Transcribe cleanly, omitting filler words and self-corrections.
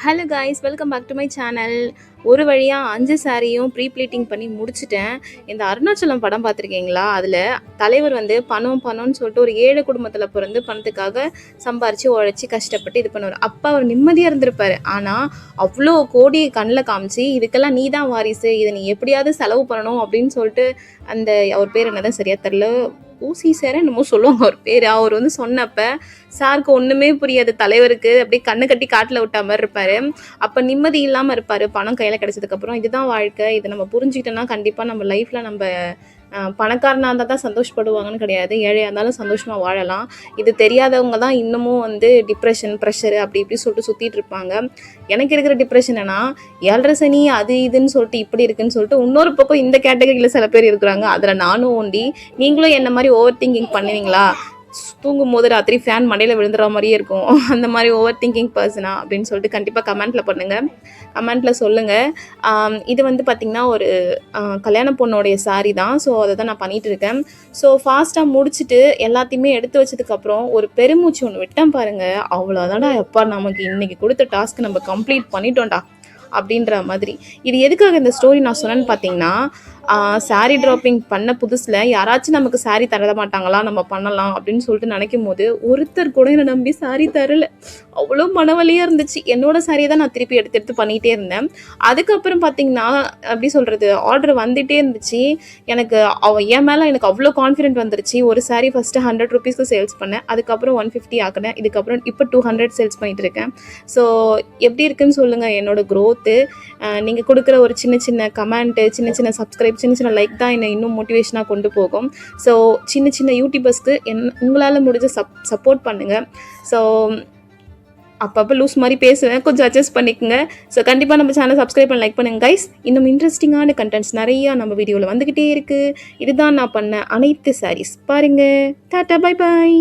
Hello guys, welcome back to my channel. ஒரு வழியாக 5 சாரியும் ப்ரீ ப்ளீட்டிங் பண்ணி முடிச்சிட்டேன். இந்த அருணாச்சலம் படம் பார்த்துருக்கீங்களா? அதில் தலைவர் வந்து பணம்னு சொல்லிட்டு ஒரு ஏழை குடும்பத்தில் பிறந்து பணத்துக்காக சம்பாரித்து உழைச்சி கஷ்டப்பட்டு இது பண்ணுவார். அப்போ அவர் நிம்மதியாக இருந்திருப்பார். ஆனால் அவ்வளோ கோடி கண்ணில் காமிச்சு இதுக்கெல்லாம் நீ தான் வாரிசு, இதை நீ எப்படியாவது செலவு பண்ணணும் அப்படின்னு சொல்லிட்டு அந்த அவர் பேர் என்னதான் சரியாக தெரில, ஊசி சார் என்னமோ சொல்லுவாங்க அவர் பேர். அவர் வந்து சொன்னப்ப சாருக்கு ஒன்றுமே புரியாது. தலைவருக்கு அப்படியே கண்ணு கட்டி காட்டில் விட்டா மாதிரி இருப்பார். அப்போ நிம்மதி இல்லாமல் இருப்பார். பணம் கையில் கிடைச்சதுக்கப்புறம் இதுதான் வாழ்க்கை, இதை நம்ம புரிஞ்சுக்கிட்டோன்னா கண்டிப்பாக நம்ம லைஃப்பில் நம்ம பணக்காரனாக இருந்தால் தான் சந்தோஷப்படுவாங்கன்னு கிடையாது, ஏழையாக இருந்தாலும் சந்தோஷமாக வாழலாம். இது தெரியாதவங்க தான் இன்னமும் வந்து டிப்ரெஷன், ப்ரெஷரு அப்படி இப்படி சொல்லிட்டு சுற்றிட்டு இருப்பாங்க. எனக்கு இருக்கிற டிப்ரெஷன் என்னன்னா, 7.5 சனி அது இதுன்னு சொல்லிட்டு இப்படி இருக்குன்னு சொல்லிட்டு இன்னொரு பக்கம் இந்த கேட்டகரியில் சில பேர் இருக்கிறாங்க. அதில் நானும் ஒண்டி. நீங்களும் என்ன மாதிரி ஓவர் திங்கிங் பண்ணுவீங்களா? தூங்கும் போது ராத்திரி ஃபேன் மண்டையில் விழுந்துற மாதிரியே இருக்கும், அந்த மாதிரி ஓவர் திங்கிங் பர்சனா அப்படின்னு சொல்லிட்டு கண்டிப்பாக கமெண்ட்டில் பண்ணுங்கள், கமெண்ட்டில் சொல்லுங்கள். இது வந்து பார்த்திங்கன்னா ஒரு கல்யாண பொண்ணோடைய சாரி தான். ஸோ அதை தான் நான் பண்ணிகிட்டு இருக்கேன். ஸோ ஃபாஸ்ட்டாக முடிச்சுட்டு எல்லாத்தையுமே எடுத்து வச்சதுக்கப்புறம் ஒரு பெருமூச்சு ஒன்று விட்டேன் பாருங்கள். அவ்வளோதான்டா, எப்பா நமக்கு இன்றைக்கி கொடுத்த டாஸ்க்கு நம்ம கம்ப்ளீட் பண்ணிட்டோம்டா அப்படின்ற மாதிரி. இது எதுக்காக இந்த ஸ்டோரி நான் சொன்னேன்னு பார்த்தீங்கன்னா, சாரீ ட்ராப்பிங் பண்ண புதுசில் யாராச்சும் நமக்கு சாரீ தர மாட்டாங்களா, நம்ம பண்ணலாம் அப்படின்னு சொல்லிட்டு நினைக்கும் போது ஒருத்தர் கூட என்னை நம்பி சாரீ தரலை. அவ்வளோ மனவலியாக இருந்துச்சு. என்னோட சாரியை தான் நான் திருப்பி எடுத்து பண்ணிகிட்டே இருந்தேன். அதுக்கப்புறம் பார்த்திங்கன்னா அப்படி சொல்கிறது, ஆர்டர் வந்துகிட்டே இருந்துச்சு. எனக்கு என் மேலே எனக்கு அவ்வளோ கான்ஃபிடென்ட் வந்துருச்சு. ஒரு சாரீ ஃபஸ்ட்டு 100 ருபீஸ்க்கு சேல்ஸ் பண்ணேன், அதுக்கப்புறம் 150 ஆக்கினேன், இதுக்கப்புறம் இப்போ 200 சேல்ஸ் பண்ணிகிட்டு இருக்கேன். ஸோ எப்படி இருக்குன்னு சொல்லுங்கள் என்னோட க்ரோத்து. நீங்கள் கொடுக்குற ஒரு சின்ன சின்ன கமெண்ட்டு, சின்ன சின்ன சப்ஸ்கிரைப், சின்ன சின்ன லைக் தான் என்னை இன்னும் மோட்டிவேஷனாக கொண்டு போகும். ஸோ சின்ன சின்ன யூடியூபர்ஸ்க்கு உங்களால் முடிஞ்ச சப்போர்ட் பண்ணுங்கள். ஸோ அப்பப்போ லூஸ் மாதிரி பேசுவேன், கொஞ்சம் அட்ஜஸ்ட் பண்ணிக்கோங்க. ஸோ கண்டிப்பாக நம்ம சேனல் சப்ஸ்கிரைப் பண்ணி லைக் பண்ணுங்கள் கைஸ். இன்னும் இன்ட்ரெஸ்டிங்கான கண்டென்ட்ஸ் நிறையா நம்ம வீடியோவில் வந்துக்கிட்டே இருக்குது. இதுதான் நான் பண்ண அனைத்து சாரீஸ் பாருங்கள். Tata, bye bye.